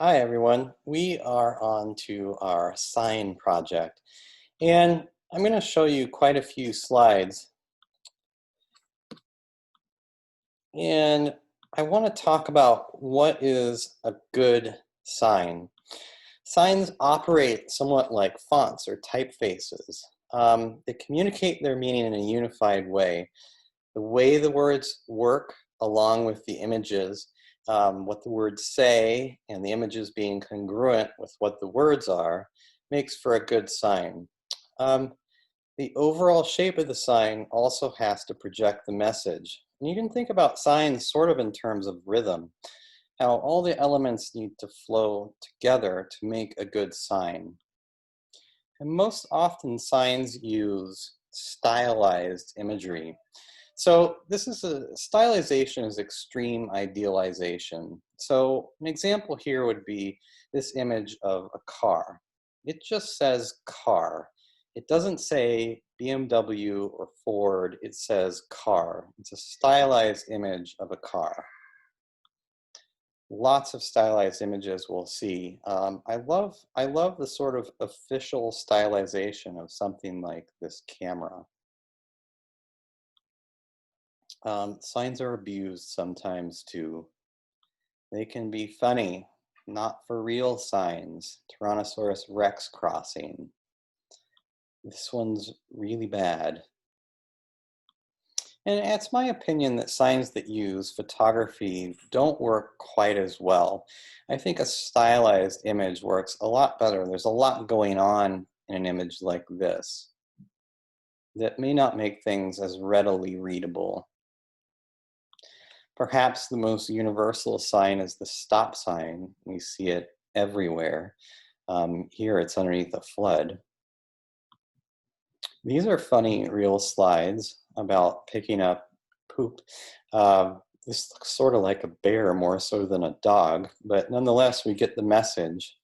Hi everyone, we are on to our sign project and I'm going to show you quite a few slides and I want to talk about what is a good sign. Signs operate somewhat like fonts or typefaces. They communicate their meaning in a unified way. The way the words work along with the images, what the words say and the images being congruent with what the words are, makes for a good sign. Um, the overall shape of the sign also has to project the message. And you can think about signs sort of in terms of rhythm, how all the elements need to flow together to make a good sign. And most often signs use stylized imagery. So this is stylization is extreme idealization. So an example here would be this image of a car. It just says car. It doesn't say BMW or Ford, it says car. It's a stylized image of a car. Lots of stylized images we'll see. I love the sort of official stylization of something like this camera. Signs are abused sometimes too. They can be funny, not for real signs. Tyrannosaurus Rex crossing. This one's really bad. And it's my opinion that signs that use photography don't work quite as well. I think a stylized image works a lot better. There's a lot going on in an image like this that may not make things as readily readable. Perhaps the most universal sign is the stop sign. We see it everywhere. Here it's underneath a flood. These are funny real slides about picking up poop. This looks sort of like a bear more so than a dog, but nonetheless we get the message.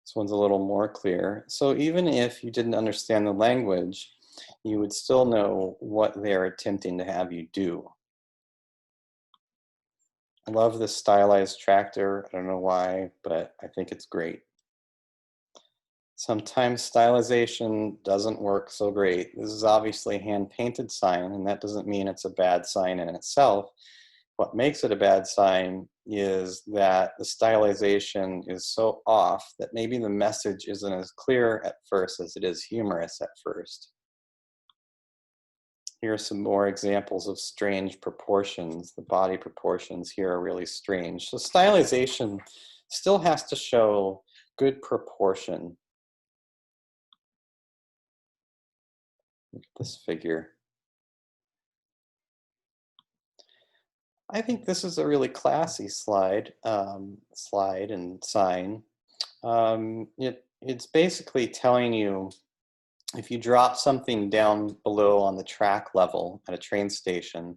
This one's a little more clear. So even if you didn't understand the language, you would still know what they're attempting to have you do. I love this stylized tractor. I don't know why, but I think it's great. Sometimes stylization doesn't work so great. This is obviously a hand-painted sign, and that doesn't mean it's a bad sign in itself. What makes it a bad sign is that the stylization is so off that maybe the message isn't as clear at first as it is humorous at first. Here are some more examples of strange proportions. The body proportions here are really strange. So stylization still has to show good proportion. Look at this figure. I think this is a really classy slide and sign. It's basically telling you if you drop something down below on the track level at a train station,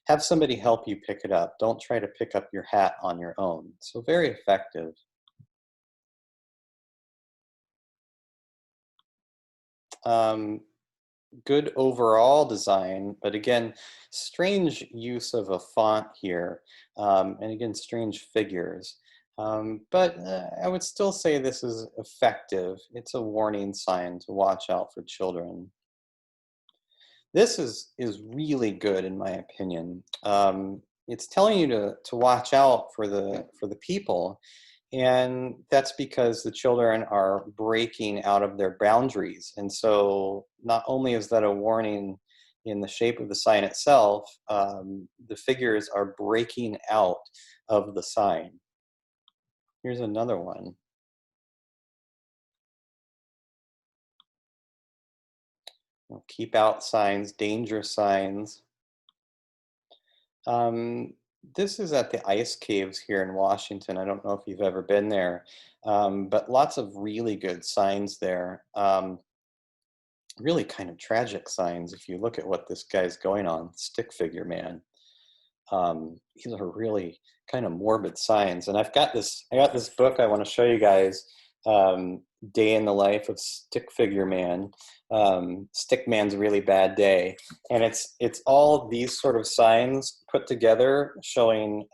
have somebody help you pick it up. Don't try to pick up your hat on your own. So very effective. Good overall design, but again, strange use of a font here, and again, strange figures. But I would still say this is effective. It's a warning sign to watch out for children. This is really good in my opinion. It's telling you to watch out for the people, and that's because the children are breaking out of their boundaries. And so not only is that a warning in the shape of the sign itself, the figures are breaking out of the sign. Here's another one. Keep out signs, danger signs. This is at the ice caves here in Washington. I don't know if you've ever been there, but lots of really good signs there. Really kind of tragic signs if you look at what this guy's going on, stick figure man. These are really kind of morbid signs. And I got this book I want to show you guys. day in the life of Stick Figure Man, Stick Man's really bad day. And it's all these sort of signs put together showing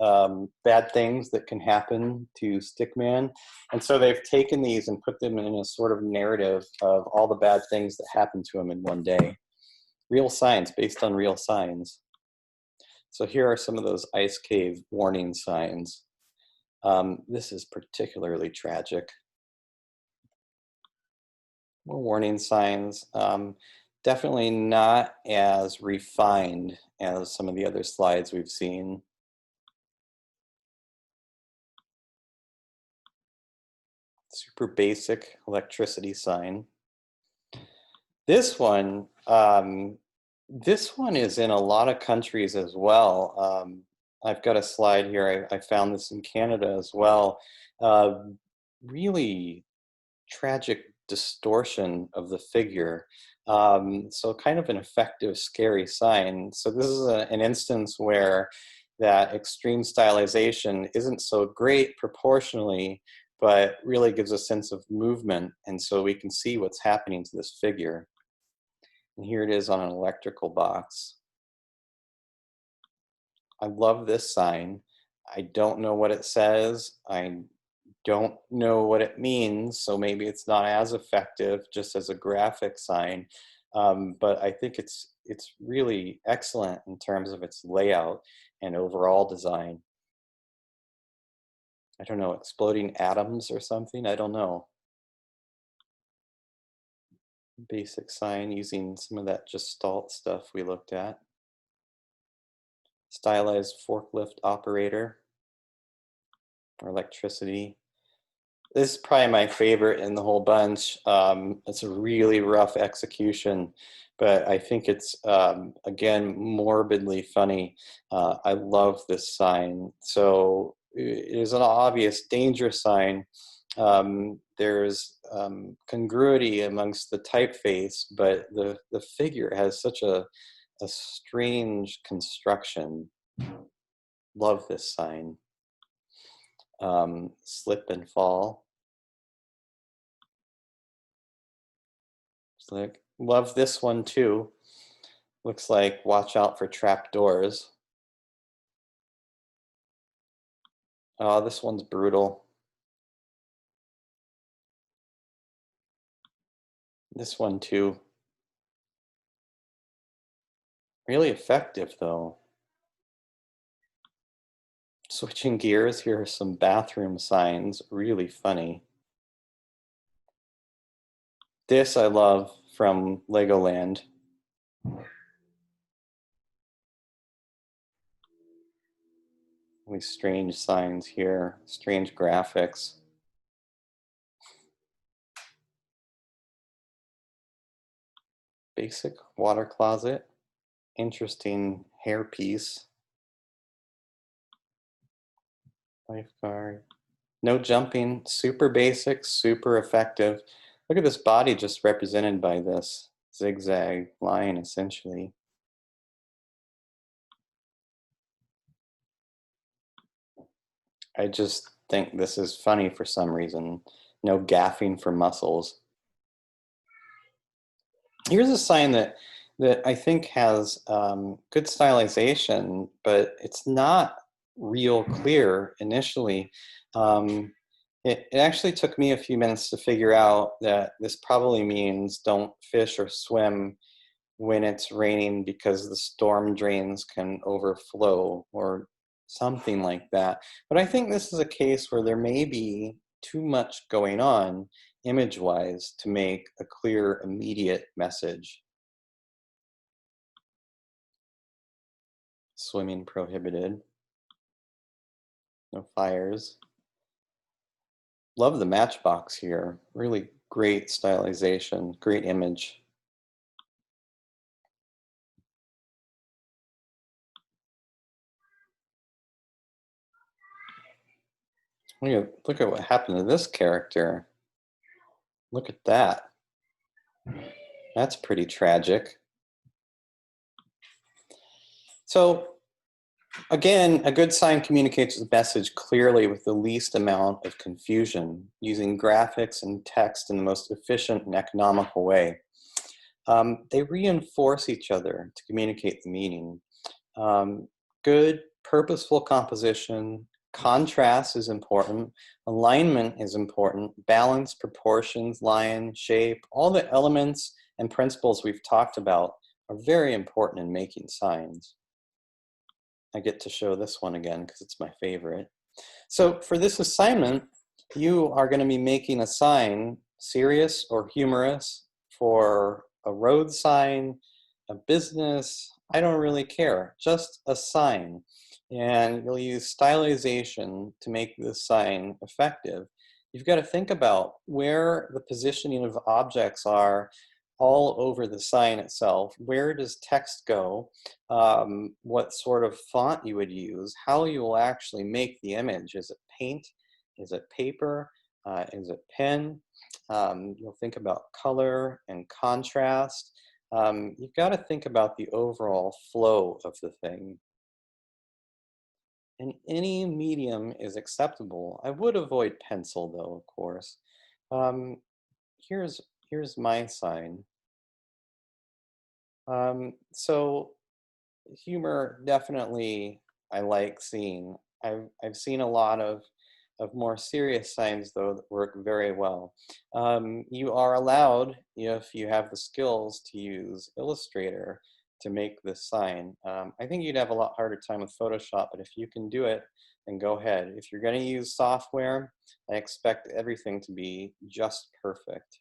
bad things that can happen to Stick Man. And so they've taken these and put them in a sort of narrative of all the bad things that happen to him in one day. Real signs based on real signs. So here are some of those ice cave warning signs. This is particularly tragic. More warning signs. Definitely not as refined as some of the other slides we've seen. Super basic electricity sign. This one is in a lot of countries as well. I've got a slide here. I found this in Canada as well. Really tragic distortion of the figure. So kind of an effective, scary sign. So this is an instance where that extreme stylization isn't so great proportionally, but really gives a sense of movement. And so we can see what's happening to this figure. And here it is on an electrical box. I love this sign. I don't know what it says. I don't know what it means, so maybe it's not as effective just as a graphic sign. But I think it's really excellent in terms of its layout and overall design. I don't know, exploding atoms or something? I don't know. Basic sign using some of that Gestalt stuff we looked at. Stylized forklift operator or electricity. This is probably my favorite in the whole bunch. It's a really rough execution, but I think it's, again, morbidly funny. I love this sign. So it is an obvious danger sign. There's congruity amongst the typeface, but the figure has such a strange construction. Love this sign. Slip and fall. Slick. Love this one too. Looks like watch out for trap doors. Oh, this one's brutal. This one too. Really effective though. Switching gears, here are some bathroom signs. Really funny. This I love from Legoland. Really strange signs here, strange graphics. Basic water closet. Interesting hairpiece. Lifeguard. No jumping, super basic, super effective. Look at this body just represented by this zigzag line, essentially. I just think this is funny for some reason. No gaffing for muscles. Here's a sign that I think has good stylization, but it's not real clear initially. It actually took me a few minutes to figure out that this probably means don't fish or swim when it's raining because the storm drains can overflow or something like that. But I think this is a case where there may be too much going on image-wise to make a clear, immediate message. Swimming prohibited. No fires. Love the matchbox here. Really great stylization, great image. Look at what happened to this character. Look at that. That's pretty tragic. So Again, a good sign communicates the message clearly with the least amount of confusion, using graphics and text in the most efficient and economical way. They reinforce each other to communicate the meaning. Um, Good, purposeful composition, contrast is important, alignment is important, balance, proportions, line, shape, all the elements and principles we've talked about are very important in making signs. I get to show this one again because it's my favorite. So for this assignment, you are going to be making a sign, serious or humorous, for a road sign, a business, I don't really care, just a sign. And you'll use stylization to make this sign effective. You've got to think about where the positioning of objects are all over the sign itself. Where does text go? What sort of font you would use, how you will actually make the image. Is it paint? Is it paper? Is it pen? You'll think about color and contrast. You've got to think about the overall flow of the thing. And any medium is acceptable. I would avoid pencil though, of course. Um, here's, here's my sign. So humor definitely I like seeing. I've seen a lot of more serious signs though that work very well. You are allowed, if you have the skills, to use Illustrator to make this sign. I think you'd have a lot harder time with Photoshop, but if you can do it, then go ahead. If you're going to use software, I expect everything to be just perfect.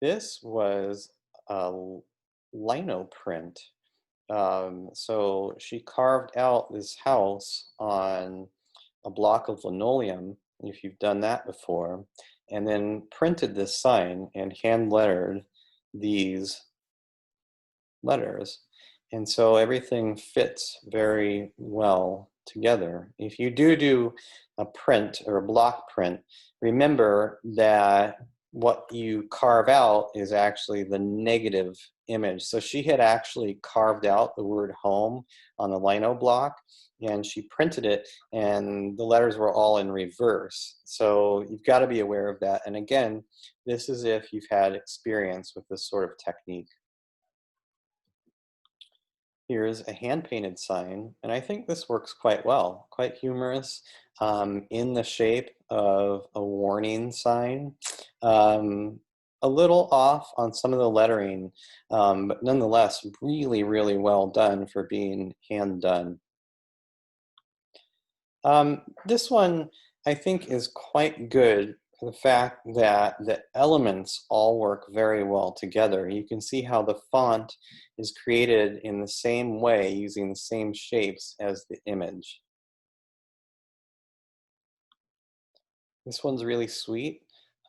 This was a lino print. So she carved out this house on a block of linoleum, if you've done that before, and then printed this sign and hand lettered these letters. And so everything fits very well together. If you do a print or a block print, remember that what you carve out is actually the negative image. So she had actually carved out the word home on the lino block and she printed it and the letters were all in reverse. So you've got to be aware of that. And again, this is if you've had experience with this sort of technique. Here's a hand-painted sign, and I think this works quite well, quite humorous, in the shape of a warning sign. A little off on some of the lettering, but nonetheless, really, really well done for being hand done. This one I think is quite good for the fact that the elements all work very well together. You can see how the font is created in the same way using the same shapes as the image. This one's really sweet.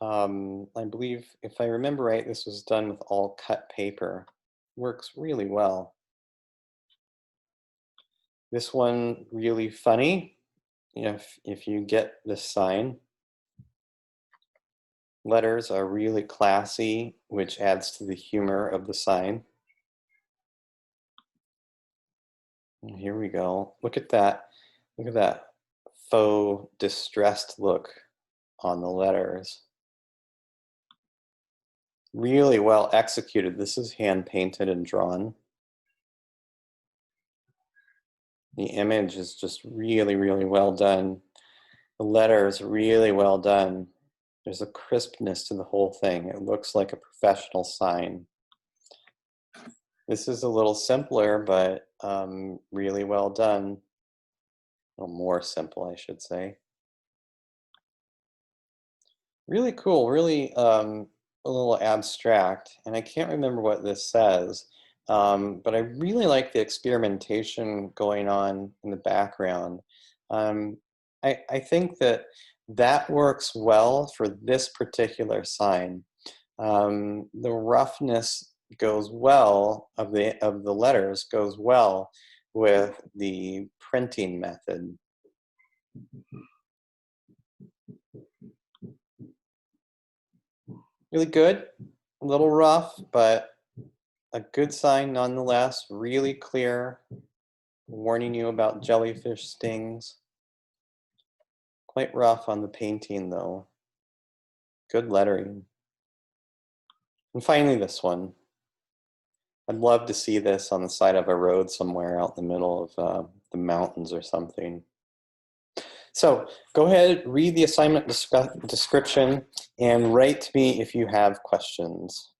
I believe, if I remember right, this was done with all cut paper. Works really well. This one really funny. If you get this sign. Letters are really classy, which adds to the humor of the sign. And here we go. Look at that. Look at that faux distressed look on the letters. Really well executed. This is hand painted and drawn. The image is just really, really well done. The letters really well done. There's a crispness to the whole thing. It looks like a professional sign. This is a little simpler, but really well done. A little more simple, I should say. Really cool, really a little abstract, and I can't remember what this says, but I really like the experimentation going on in the background. Um, I think that that works well for this particular sign. The roughness goes well of the letters goes well with the printing method. Really good, a little rough, but a good sign nonetheless, really clear, warning you about jellyfish stings. Quite rough on the painting though. Good lettering. And finally this one. I'd love to see this on the side of a road somewhere out in the middle of the mountains or something. So go ahead, read the assignment description, and write to me if you have questions.